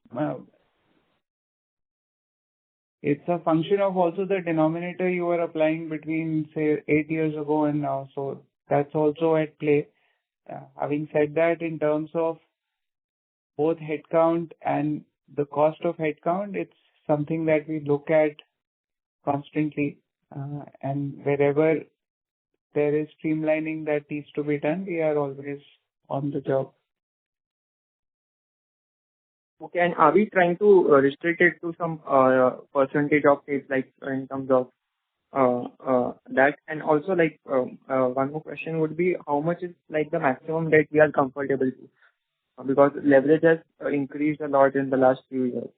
it's a function of also the denominator you were applying between, say, 8 years ago and now. So that's also at play. Having said that, in terms of both headcount and the cost of headcount, it's something that we look at constantly. And wherever there is streamlining that needs to be done, we are always on the job. Okay, and are we trying to restrict it to some percentage of it, like in terms of that? And also, like one more question would be, how much is like the maximum that we are comfortable to? Because leverage has increased a lot in the last few years.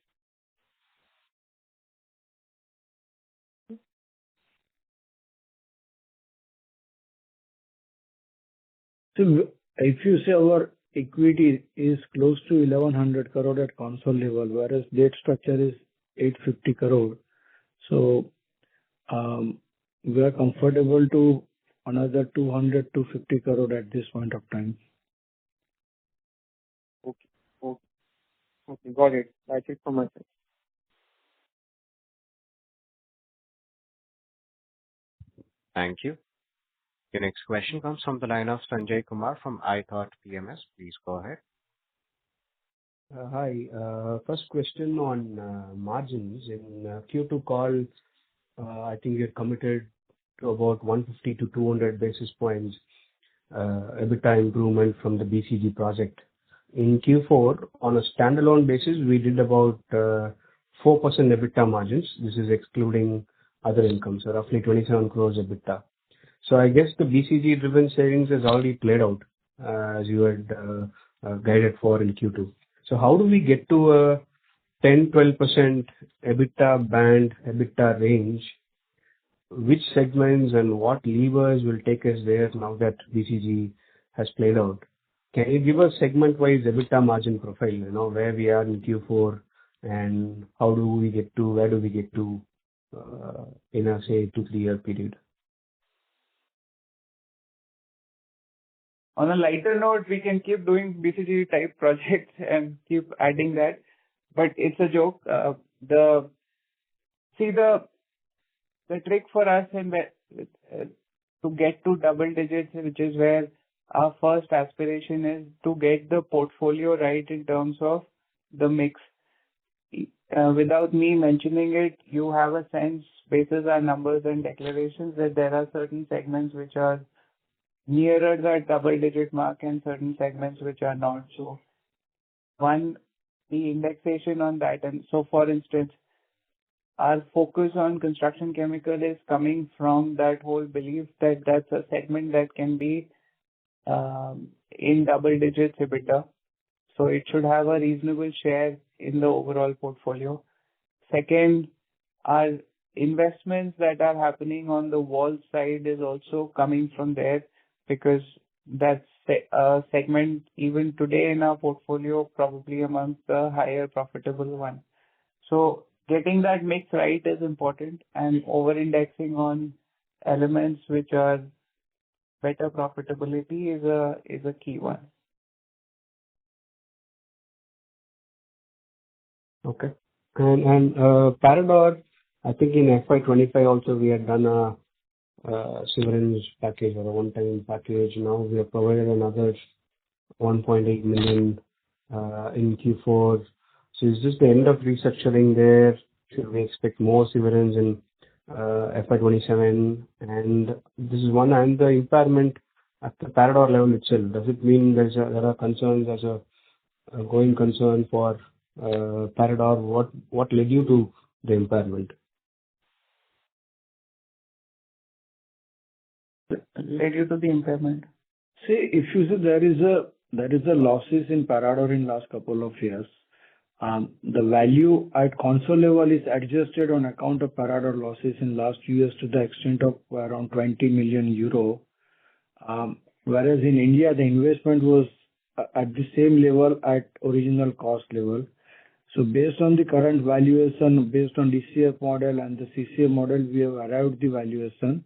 So if you say our equity is close to 1,100 crore at console level, whereas debt structure is 850 crore. So we are comfortable to another 200-250 crore at this point of time. Okay, okay, okay, got it. That's it from my side. Thank you. Your next question comes from the line of Sanjay Kumar from iThought PMS. Please go ahead. Hi. First question on margins. In Q2 call, I think you're committed to about 150 to 200 basis points EBITDA improvement from the BCG project. In Q4, on a standalone basis, we did about 4% EBITDA margins. This is excluding other income, so roughly 27 crores EBITDA. So I guess the BCG-driven savings has already played out as you had guided for in Q2. So how do we get to a 10-12% EBITDA band, EBITDA range? Which segments and what levers will take us there now that BCG has played out? Can you give us segment-wise EBITDA margin profile, where we are in Q4 and how do we get to, where do we get to in a, say, 2-3 year period? On a lighter note, we can keep doing BCG type projects and keep adding that, but it's a joke. The trick for us to get to double digits, which is where our first aspiration is to get the portfolio right in terms of the mix. Without me mentioning it, you have a sense, basis our numbers and declarations, that there are certain segments which are nearer that double-digit mark and certain segments which are not. So, the indexation on that. And so, for instance, our focus on construction chemical is coming from that whole belief that that's a segment that can be in double digits EBITDA. So it should have a reasonable share in the overall portfolio. Second, our investments that are happening on the wall side is also coming from there, because that's a segment even today in our portfolio, probably amongst the higher profitable one. So getting that mix right is important, and over-indexing on elements which are better profitability is a key one. Okay. And Parador, I think in FY25 also we had done a severance package or a one-time package. Now we have provided another 1.8 million in Q4. So is this the end of restructuring there? Should we expect more severance in FY27? And this is one, and the impairment at the Parador level itself. Does it mean there are concerns as a going concern for Parador? What led you to the impairment? Led you to the impairment? See, if you see there is a losses in Parador in last couple of years. The value at console level is adjusted on account of Parador losses in last few years to the extent of around 20 million euro. Whereas in India, the investment was at the same level at original cost level. So based on the current valuation, based on DCF model and the CCA model, we have arrived the valuation.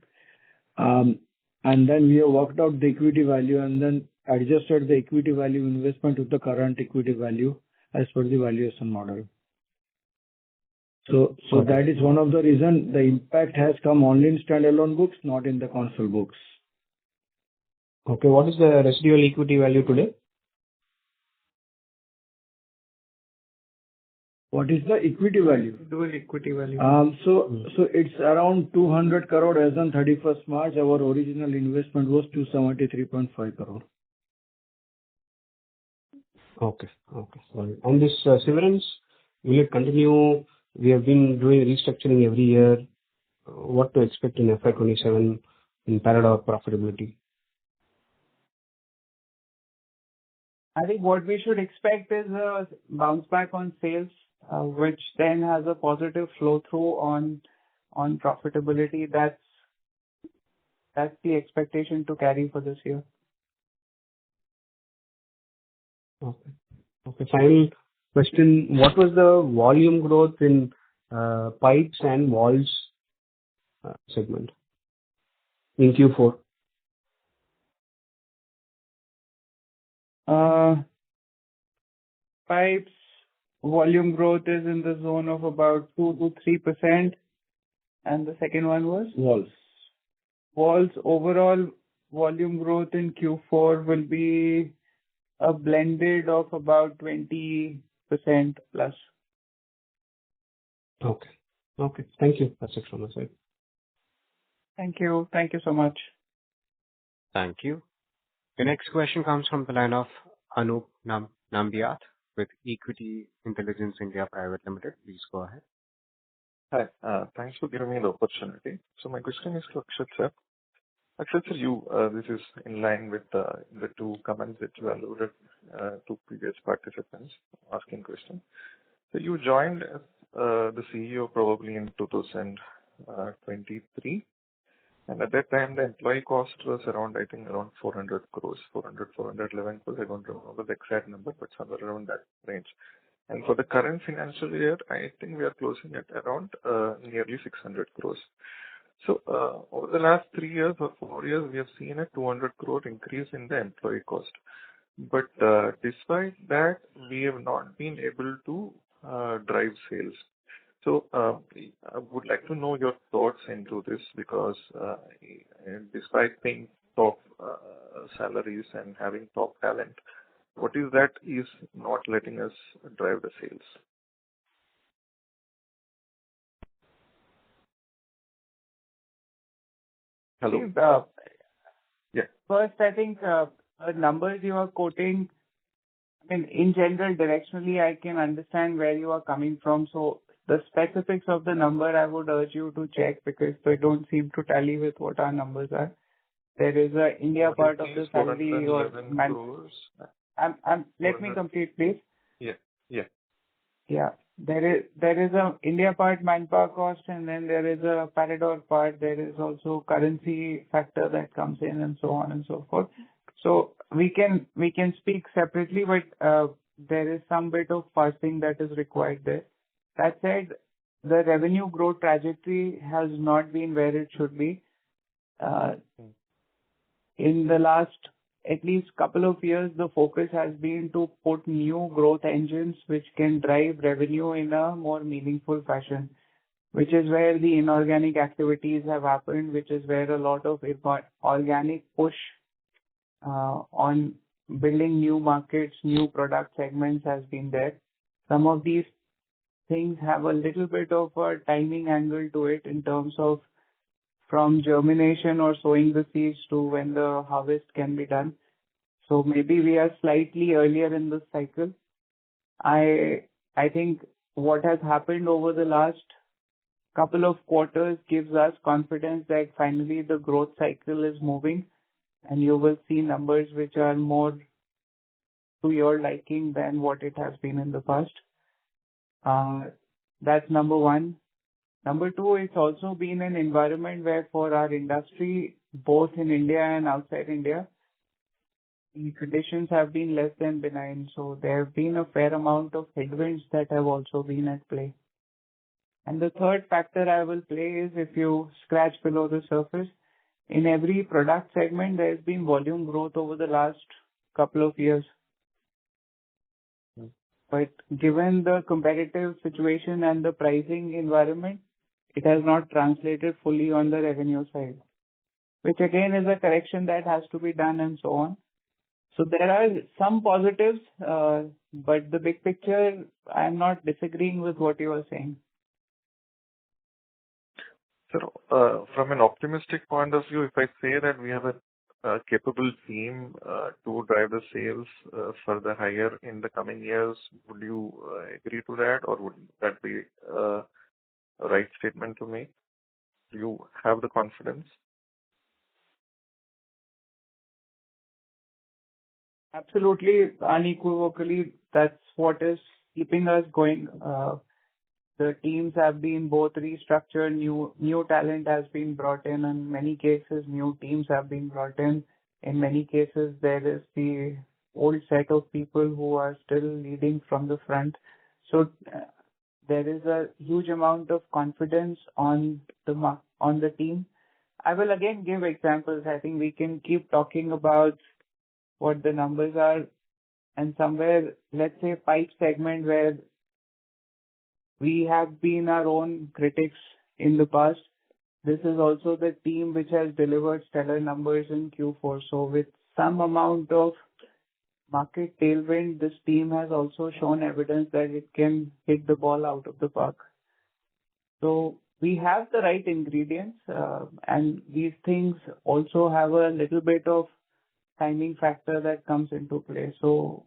And then we have worked out the equity value and then adjusted the equity value investment to the current equity value as per the valuation model. So Got it. that is one of the reason the impact has come only in standalone books, not in the consolidated books. Okay. What is the residual equity value today? What is the equity value? Dual equity value. So it's around 200 crore as on 31st March. Our original investment was 273.5 crore. Okay. Okay. Got it. On this severance, will it continue? We have been doing restructuring every year. What to expect in FY27 in Parador profitability? I think what we should expect is a bounce back on sales, which then has a positive flow through on profitability. That's the expectation to carry for this year. Okay. Okay. Final question. What was the volume growth in pipes and walls segment in Q4? Pipes volume growth is in the zone of about 2 to 3%, and the second one was? Walls. Walls overall volume growth in Q4 will be a blended of about 20% plus. Okay. Okay. Thank you. That's it from my side. Thank you. Thank you so much. Thank you. The next question comes from the line of Anup Nambiat with Equity Intelligence India Private Limited. Please go ahead. Hi. Thanks for giving me the opportunity. So my question is to Akshat sir. Akshat sir, this is in line with the two comments that you alluded to previous participants asking questions. So you joined as the CEO probably in 2023. And at that time, the employee cost was around, I think, around 400 crores, 411 crores. I don't remember the exact number, but somewhere around that range. And for the current financial year, I think we are closing at around nearly 600 crores. So over the last 3 years or 4 years, we have seen a 200 crore increase in the employee cost. But despite that, we have not been able to drive sales. So I would like to know your thoughts into this because despite paying top salaries and having top talent, what is that is not letting us drive the sales? Hello? Yeah. First, I think the numbers you are quoting, I mean, in general, directionally, I can understand where you are coming from. So the specifics of the number, I would urge you to check because they don't seem to tally with what our numbers are. There is a India part of the salary or let me complete, please. Yeah. There is a India part manpower cost, and then there is a Parador part. There is also currency factor that comes in, and so on and so forth. So we can speak separately, but there is some bit of parsing that is required there. That said, the revenue growth trajectory has not been where it should be. In the last at least couple of years, the focus has been to put new growth engines which can drive revenue in a more meaningful fashion, which is where the inorganic activities have happened, which is where a lot of organic push on building new markets, new product segments has been there. Some of these things have a little bit of a timing angle to it in terms of from germination or sowing the seeds to when the harvest can be done. So maybe we are slightly earlier in this cycle. I think what has happened over the last couple of quarters gives us confidence that finally the growth cycle is moving and you will see numbers which are more to your liking than what it has been in the past. That's number one. Number two, it's also been an environment where for our industry, both in India and outside India, the conditions have been less than benign. So there have been a fair amount of headwinds that have also been at play. And the third factor I will play is if you scratch below the surface, in every product segment, there has been volume growth over the last couple of years. But given the competitive situation and the pricing environment, it has not translated fully on the revenue side, which again is a correction that has to be done and so on. So there are some positives, but the big picture, I'm not disagreeing with what you are saying. So, from an optimistic point of view, if I say that we have a capable team to drive the sales further higher in the coming years, would you agree to that, or would that be a right statement to make? Do you have the confidence? Absolutely, unequivocally, that's what is keeping us going. The teams have been both restructured, new talent has been brought in many cases, new teams have been brought in. In many cases, there is the old set of people who are still leading from the front. So there is a huge amount of confidence on the team. I will again give examples. I think we can keep talking about what the numbers are, and somewhere, let's say, pipe segment where we have been our own critics in the past. This is also the team which has delivered stellar numbers in Q4. So with some amount of market tailwind, this team has also shown evidence that it can hit the ball out of the park. So we have the right ingredients, and these things also have a little bit of timing factor that comes into play. So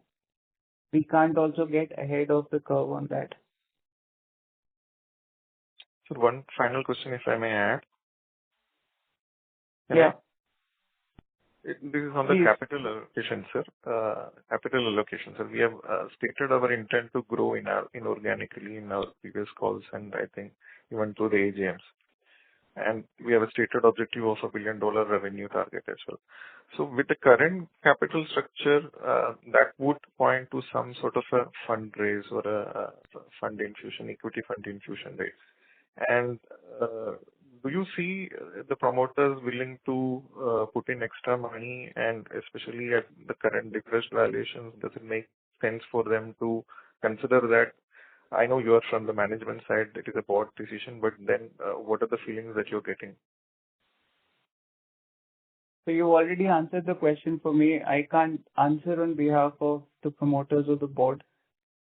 we can't also get ahead of the curve on that. So one final question, if I may add. Yeah. This is on the Please. capital allocation, sir. Capital allocation, sir. We have stated our intent to grow inorganically in our previous calls, and I think even through the AGMs. And we have a stated objective of $1 billion revenue target as well. So with the current capital structure, that would point to some sort of a fundraise or a fund infusion, equity fund infusion rate. And do you see the promoters willing to put in extra money, and especially at the current depressed valuations, does it make sense for them to consider that? I know you are from the management side, it is a board decision, but then what are the feelings that you're getting? So you already answered the question for me. I can't answer on behalf of the promoters or the board.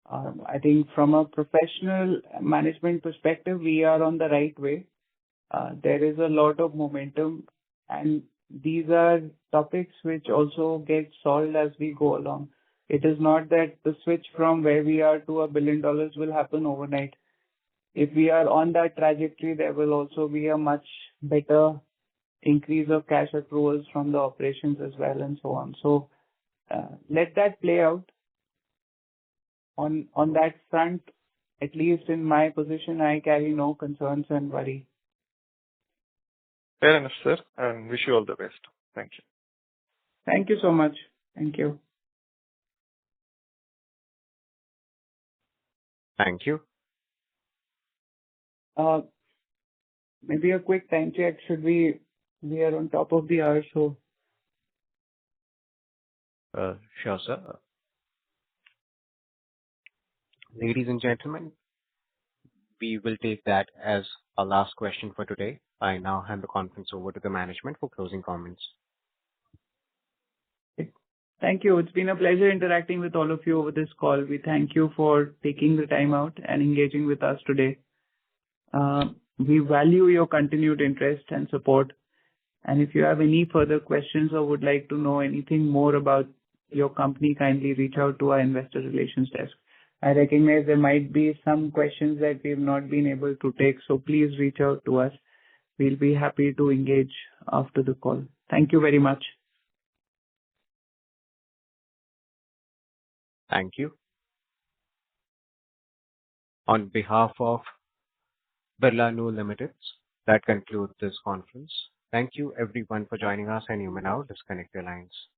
I think from a professional management perspective, we are on the right way. There is a lot of momentum, and these are topics which also get solved as we go along. It is not that the switch from where we are to $1 billion will happen overnight. If we are on that trajectory, there will also be a much better increase of cash accruals from the operations as well, and so on. So let that play out. On that front, at least in my position, I carry no concerns and worry. Fair enough, sir, and wish you all the best. Thank you. Thank you so much. Thank you. Thank you. Maybe a quick time check. Should we are on top of the hour, so. Sure, sir. Ladies and gentlemen, we will take that as our last question for today. I now hand the conference over to the management for closing comments. Thank you. It's been a pleasure interacting with all of you over this call. We thank you for taking the time out and engaging with us today. We value your continued interest and support. And if you have any further questions or would like to know anything more about your company, kindly reach out to our investor relations desk. I recognize there might be some questions that we've not been able to take, so please reach out to us. We'll be happy to engage after the call. Thank you very much. Thank you. On behalf of Birlanu Limited, that concludes this conference. Thank you everyone for joining us, and you may now disconnect your lines.